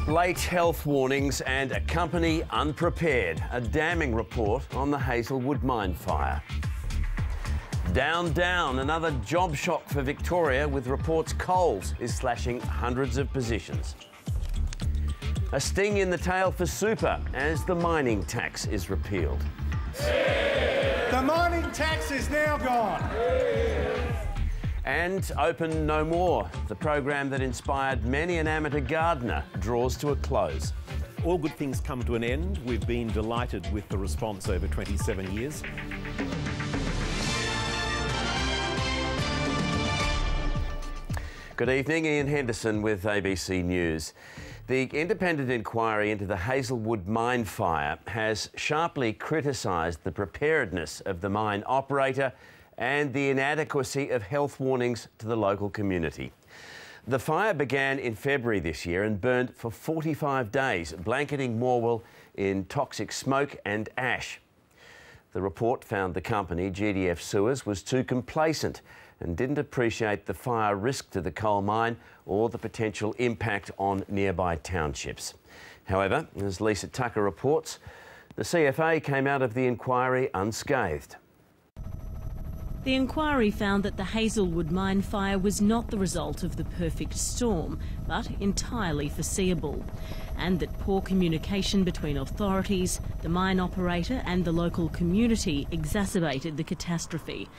Late health warnings and a company unprepared. A damning report on the Hazelwood Mine Fire. Down, down, another job shock for Victoria with reports Coles is slashing hundreds of positions. A sting in the tail for super as the mining tax is repealed. The mining tax is now gone. And Open No More, the program that inspired many an amateur gardener, draws to a close. All good things come to an end. We've been delighted with the response over 27 years. Good evening, Ian Henderson with ABC News. The independent inquiry into the Hazelwood Mine Fire has sharply criticised the preparedness of the mine operator and the inadequacy of health warnings to the local community. The fire began in February this year and burned for 45 days, blanketing Morwell in toxic smoke and ash. The report found the company, GDF Suez, was too complacent and didn't appreciate the fire risk to the coal mine or the potential impact on nearby townships. However, as Lisa Tucker reports, the CFA came out of the inquiry unscathed. The inquiry found that the Hazelwood Mine Fire was not the result of the perfect storm, but entirely foreseeable, and that poor communication between authorities, the mine operator and the local community exacerbated the catastrophe.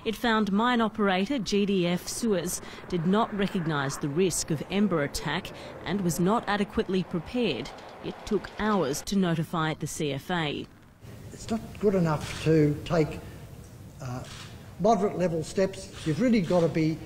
It found mine operator GDF Suez did not recognise the risk of ember attack and was not adequately prepared. It took hours to notify the CFA. It's not good enough to take moderate level steps. You've really got to be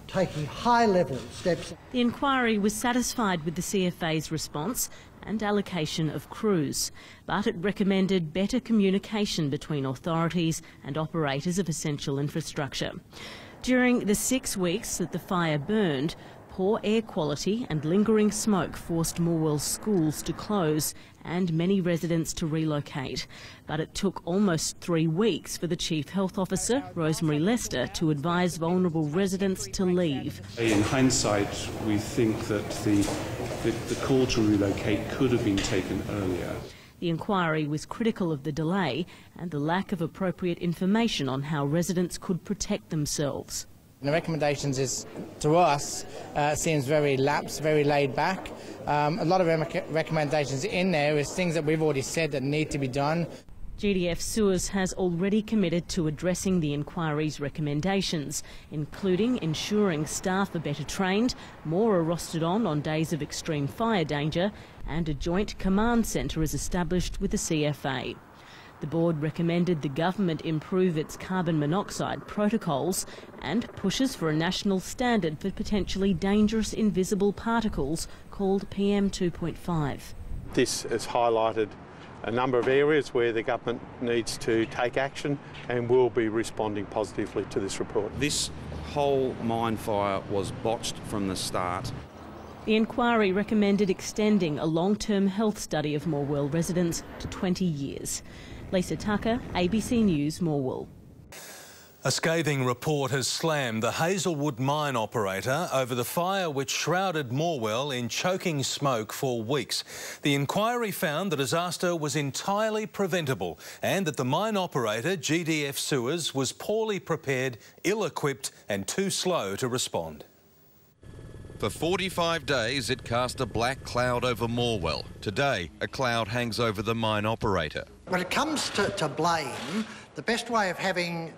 taking high level steps. The inquiry was satisfied with the CFA's response and allocation of crews, but it recommended better communication between authorities and operators of essential infrastructure. During the 6 weeks that the fire burned, poor air quality and lingering smoke forced Morwell's schools to close and many residents to relocate. But it took almost 3 weeks for the Chief Health Officer, Rosemary Lester, to advise vulnerable residents to leave. In hindsight, we think that the call to relocate could have been taken earlier. The inquiry was critical of the delay and the lack of appropriate information on how residents could protect themselves. The recommendations is, to us, seems very lax, very laid back. A lot of recommendations in there is things that we've already said that need to be done. GDF Suez has already committed to addressing the inquiry's recommendations, including ensuring staff are better trained, more are rostered on days of extreme fire danger, and a joint command centre is established with the CFA. The board recommended the government improve its carbon monoxide protocols and pushes for a national standard for potentially dangerous invisible particles called PM 2.5. This has highlighted a number of areas where the government needs to take action, and will be responding positively to this report. This whole mine fire was botched from the start. The inquiry recommended extending a long-term health study of Morwell residents to 20 years. Lisa Tucker, ABC News, Morwell. A scathing report has slammed the Hazelwood mine operator over the fire which shrouded Morwell in choking smoke for weeks. The inquiry found the disaster was entirely preventable and that the mine operator, GDF Suez, was poorly prepared, ill-equipped and too slow to respond. For 45 days, it cast a black cloud over Morwell. Today, a cloud hangs over the mine operator. When it comes to blame, the best way of having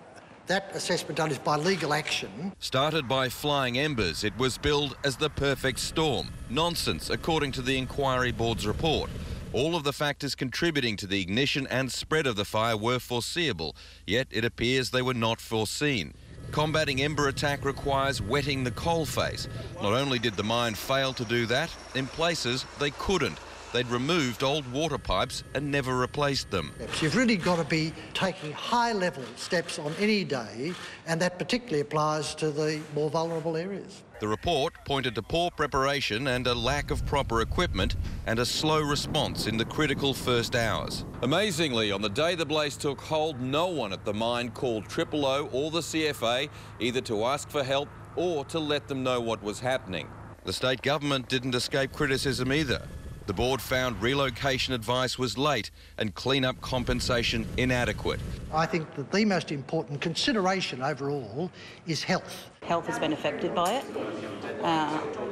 that assessment done is by legal action. Started by flying embers, it was billed as the perfect storm. Nonsense, according to the Inquiry Board's report. All of the factors contributing to the ignition and spread of the fire were foreseeable, yet it appears they were not foreseen. Combating ember attack requires wetting the coalface. Not only did the mine fail to do that, in places they couldn't. They'd removed old water pipes and never replaced them. You've really got to be taking high-level steps on any day, and that particularly applies to the more vulnerable areas. The report pointed to poor preparation and a lack of proper equipment and a slow response in the critical first hours. Amazingly, on the day the blaze took hold, no one at the mine called 000 or the CFA either to ask for help or to let them know what was happening. The state government didn't escape criticism either. The board found relocation advice was late and clean-up compensation inadequate. I think that the most important consideration overall is health. Health has been affected by it.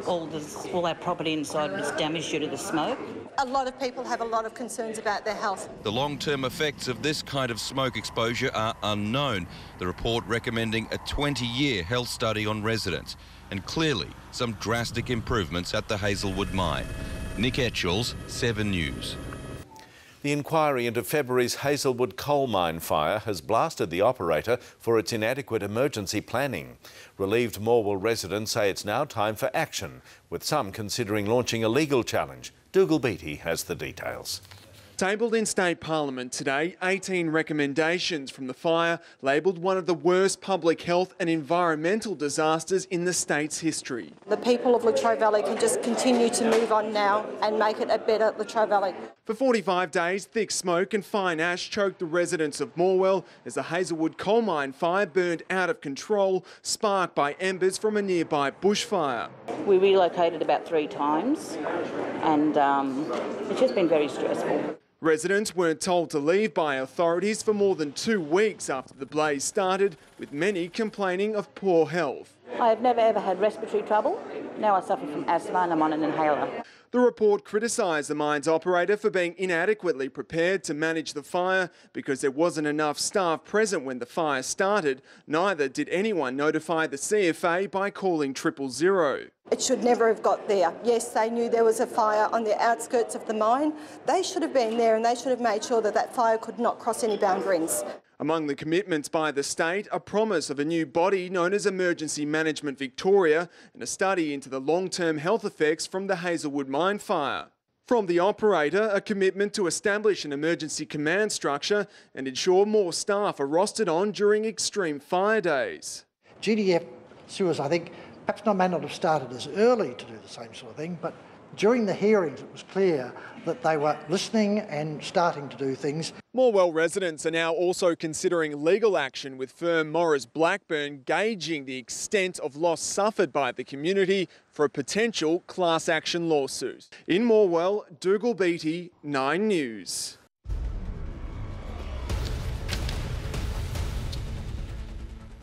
All our property inside was damaged due to the smoke. A lot of people have a lot of concerns about their health. The long-term effects of this kind of smoke exposure are unknown. The report recommending a 20-year health study on residents, and clearly some drastic improvements at the Hazelwood mine. Nick Etchells, 7 News. The inquiry into February's Hazelwood coal mine fire has blasted the operator for its inadequate emergency planning. Relieved Morwell residents say it's now time for action, with some considering launching a legal challenge. Dougal Beattie has the details. Tabled in State Parliament today, 18 recommendations from the fire labelled one of the worst public health and environmental disasters in the state's history. The people of Latrobe Valley can just continue to move on now and make it a better Latrobe Valley. For 45 days, thick smoke and fine ash choked the residents of Morwell as the Hazelwood coal mine fire burned out of control, sparked by embers from a nearby bushfire. We relocated about 3 times and it's just been very stressful. Residents weren't told to leave by authorities for more than 2 weeks after the blaze started, with many complaining of poor health. I have never ever had respiratory trouble. Now I suffer from asthma and I'm on an inhaler. The report criticised the mine's operator for being inadequately prepared to manage the fire because there wasn't enough staff present when the fire started. Neither did anyone notify the CFA by calling 000. It should never have got there. Yes, they knew there was a fire on the outskirts of the mine. They should have been there and they should have made sure that that fire could not cross any boundaries. Among the commitments by the state, a promise of a new body known as Emergency Management Victoria and a study into the long-term health effects from the Hazelwood mine fire. From the operator, a commitment to establish an emergency command structure and ensure more staff are rostered on during extreme fire days. GDF Suez, I think, perhaps may not have started as early to do the same sort of thing, but during the hearings it was clear that they were listening and starting to do things. Morwell residents are now also considering legal action, with firm Morris Blackburn gauging the extent of loss suffered by the community for a potential class action lawsuit. In Morwell, Dougal Beattie, 9 News.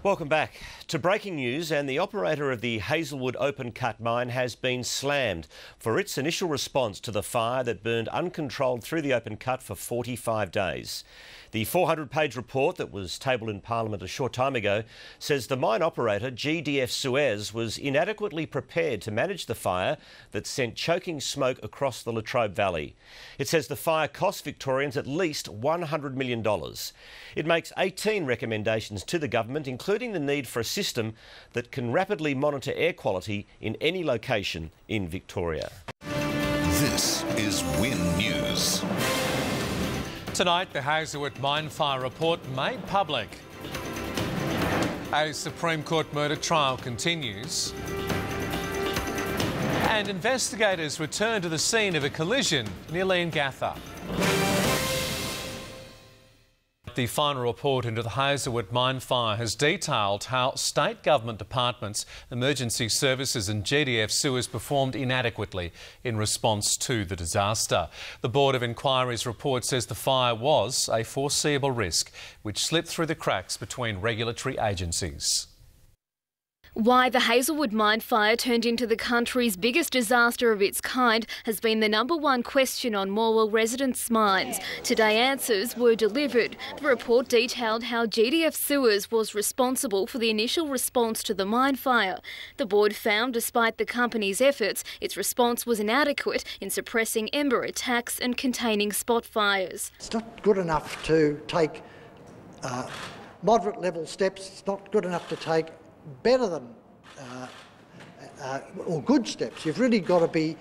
Welcome back to breaking news, and the operator of the Hazelwood open cut mine has been slammed for its initial response to the fire that burned uncontrolled through the open cut for 45 days. The 400-page report that was tabled in Parliament a short time ago says the mine operator, GDF Suez, was inadequately prepared to manage the fire that sent choking smoke across the Latrobe Valley. It says the fire cost Victorians at least $100 million. It makes 18 recommendations to the government, including the need for a system that can rapidly monitor air quality in any location in Victoria. This is Win News. Tonight, the Hazelwood Mine Fire report made public. A Supreme Court murder trial continues. And investigators return to the scene of a collision near Leongatha. The final report into the Hazelwood mine fire has detailed how state government departments, emergency services and GDF Suez performed inadequately in response to the disaster. The Board of Inquiry's report says the fire was a foreseeable risk which slipped through the cracks between regulatory agencies. Why the Hazelwood mine fire turned into the country's biggest disaster of its kind has been the #1 question on Morwell residents' minds. Today answers were delivered. The report detailed how GDF Suez was responsible for the initial response to the mine fire. The board found, despite the company's efforts, its response was inadequate in suppressing ember attacks and containing spot fires. It's not good enough to take moderate level steps. It's not good enough to take better than or good steps. You've really got to be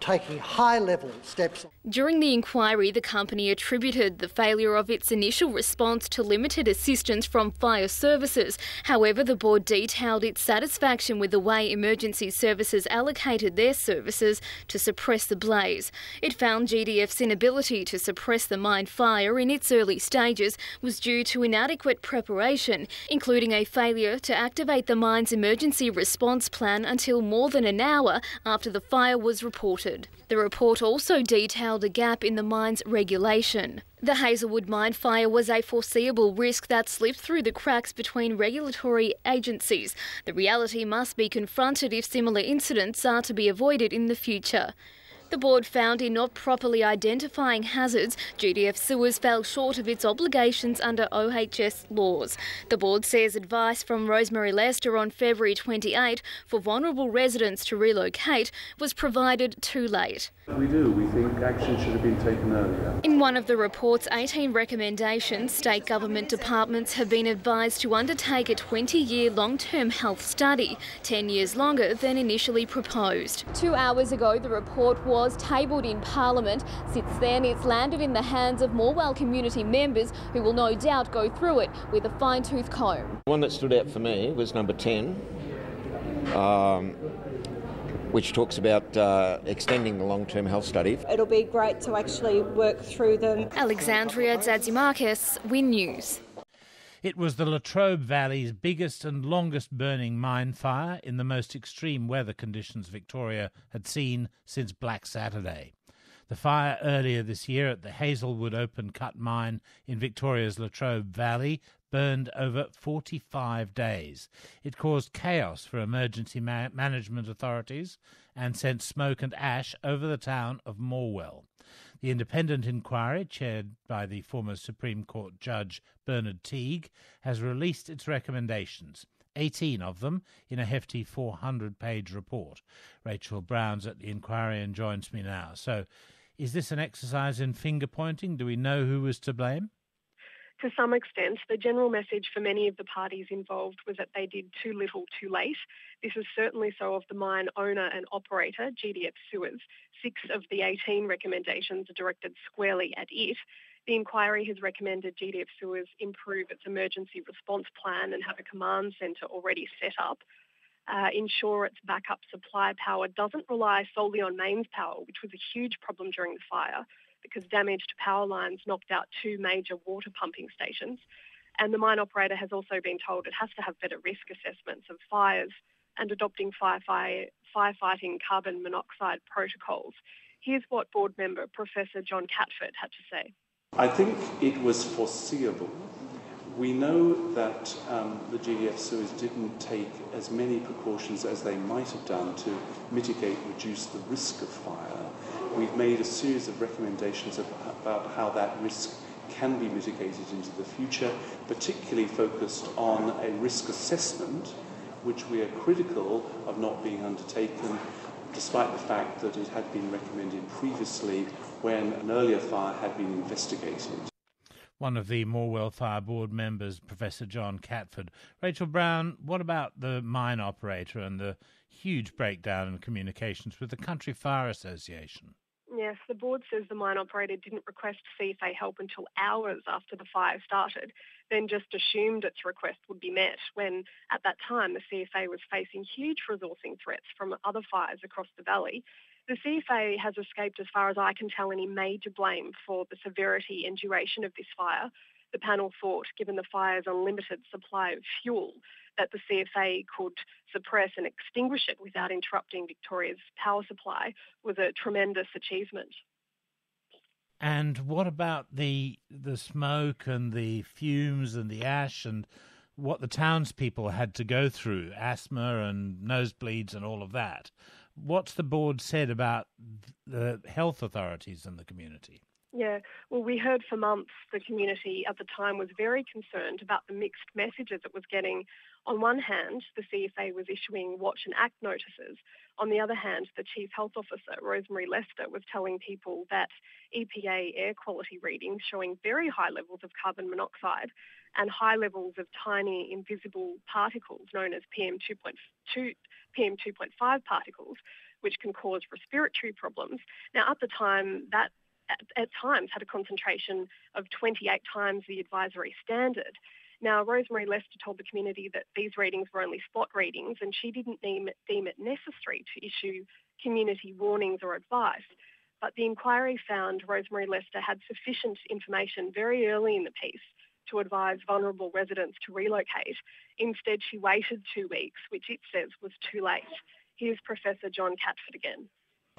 taking high-level steps. During the inquiry, the company attributed the failure of its initial response to limited assistance from fire services. However, the board detailed its satisfaction with the way emergency services allocated their services to suppress the blaze. It found GDF's inability to suppress the mine fire in its early stages was due to inadequate preparation, including a failure to activate the mine's emergency response plan until more than an hour after the fire was reported. The report also detailed a gap in the mine's regulation. The Hazelwood Mine Fire was a foreseeable risk that slipped through the cracks between regulatory agencies. The reality must be confronted if similar incidents are to be avoided in the future. The board found in not properly identifying hazards, GDF Suez fell short of its obligations under OHS laws. The board says advice from Rosemary Lester on February 28 for vulnerable residents to relocate was provided too late. We do. We think action should have been taken earlier. In one of the report's 18 recommendations, state government departments have been advised to undertake a 20-year long-term health study, 10 years longer than initially proposed. 2 hours ago, the report was tabled in Parliament. Since then, it's landed in the hands of Morwell community members who will no doubt go through it with a fine-tooth comb. One that stood out for me was number 10. Which talks about extending the long-term health study. It'll be great to actually work through them. Alexandria Dzadzimarkis, Win News. It was the Latrobe Valley's biggest and longest burning mine fire in the most extreme weather conditions Victoria had seen since Black Saturday. The fire earlier this year at the Hazelwood open cut mine in Victoria's Latrobe Valley burned over 45 days. It caused chaos for emergency management authorities and sent smoke and ash over the town of Morwell. The independent inquiry, chaired by the former Supreme Court Judge Bernard Teague, has released its recommendations, 18 of them in a hefty 400-page report. Rachel Brown's at the inquiry and joins me now. So, is this an exercise in finger-pointing? Do we know who was to blame? To some extent, the general message for many of the parties involved was that they did too little too late. This is certainly so of the mine owner and operator, GDF Suez. 6 of the 18 recommendations are directed squarely at it. The inquiry has recommended GDF Suez improve its emergency response plan and have a command centre already set up. Ensure its backup supply power doesn't rely solely on mains power, which was a huge problem during the fire, because damaged power lines knocked out 2 major water pumping stations. And the mine operator has also been told it has to have better risk assessments of fires and adopting firefighting carbon monoxide protocols. Here's what board member Professor John Catford had to say. I think it was foreseeable. We know that the GDF Suez didn't take as many precautions as they might have done to mitigate, reduce the risk of fire. We've made a series of recommendations about how that risk can be mitigated into the future, particularly focused on a risk assessment, which we are critical of not being undertaken, despite the fact that it had been recommended previously when an earlier fire had been investigated. One of the Morwell Fire Board members, Professor John Catford. Rachel Brown, what about the mine operator and the huge breakdown in communications with the Country Fire Association? Yes, the board says the mine operator didn't request CFA help until hours after the fire started, then just assumed its request would be met when, at that time, the CFA was facing huge resourcing threats from other fires across the valley. The CFA has escaped, as far as I can tell, any major blame for the severity and duration of this fire. The panel thought, given the fire's unlimited supply of fuel, that the CFA could suppress and extinguish it without interrupting Victoria's power supply was a tremendous achievement. And what about the smoke and the fumes and the ash and what the townspeople had to go through, asthma and nosebleeds and all of that? What's the board said about the health authorities in the community? Yeah, well, we heard for months the community at the time was very concerned about the mixed messages it was getting. On one hand, the CFA was issuing watch and act notices. On the other hand, the Chief Health Officer, Rosemary Lester, was telling people that EPA air quality readings showing very high levels of carbon monoxide and high levels of tiny invisible particles known as PM2.5 particles which can cause respiratory problems. Now, at the time, that at times had a concentration of 28 times the advisory standard. Now, Rosemary Lester told the community that these readings were only spot readings, and she didn't deem it necessary to issue community warnings or advice. But the inquiry found Rosemary Lester had sufficient information very early in the piece to advise vulnerable residents to relocate. Instead, she waited 2 weeks, which it says was too late. Here's Professor John Catford again.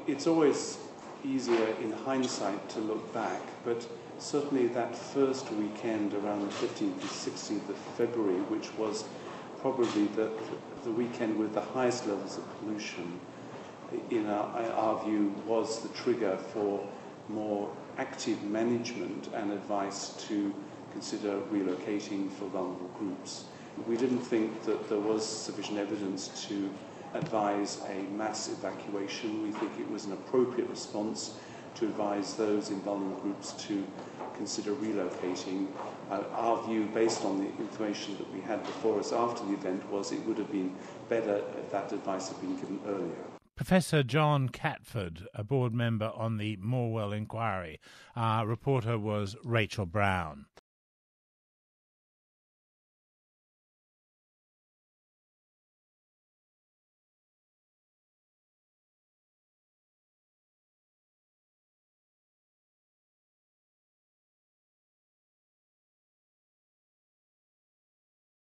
It's always easier in hindsight to look back, but certainly that first weekend around the 15th and 16th of February, which was probably the weekend with the highest levels of pollution, in our view, was the trigger for more active management and advice to consider relocating for vulnerable groups. We didn't think that there was sufficient evidence to advise a mass evacuation. We think it was an appropriate response to advise those in vulnerable groups to consider relocating. Our view, based on the information that we had before us after the event, was it would have been better if that advice had been given earlier. Professor John Catford, a board member on the Morwell inquiry. Our reporter was Rachel Brown.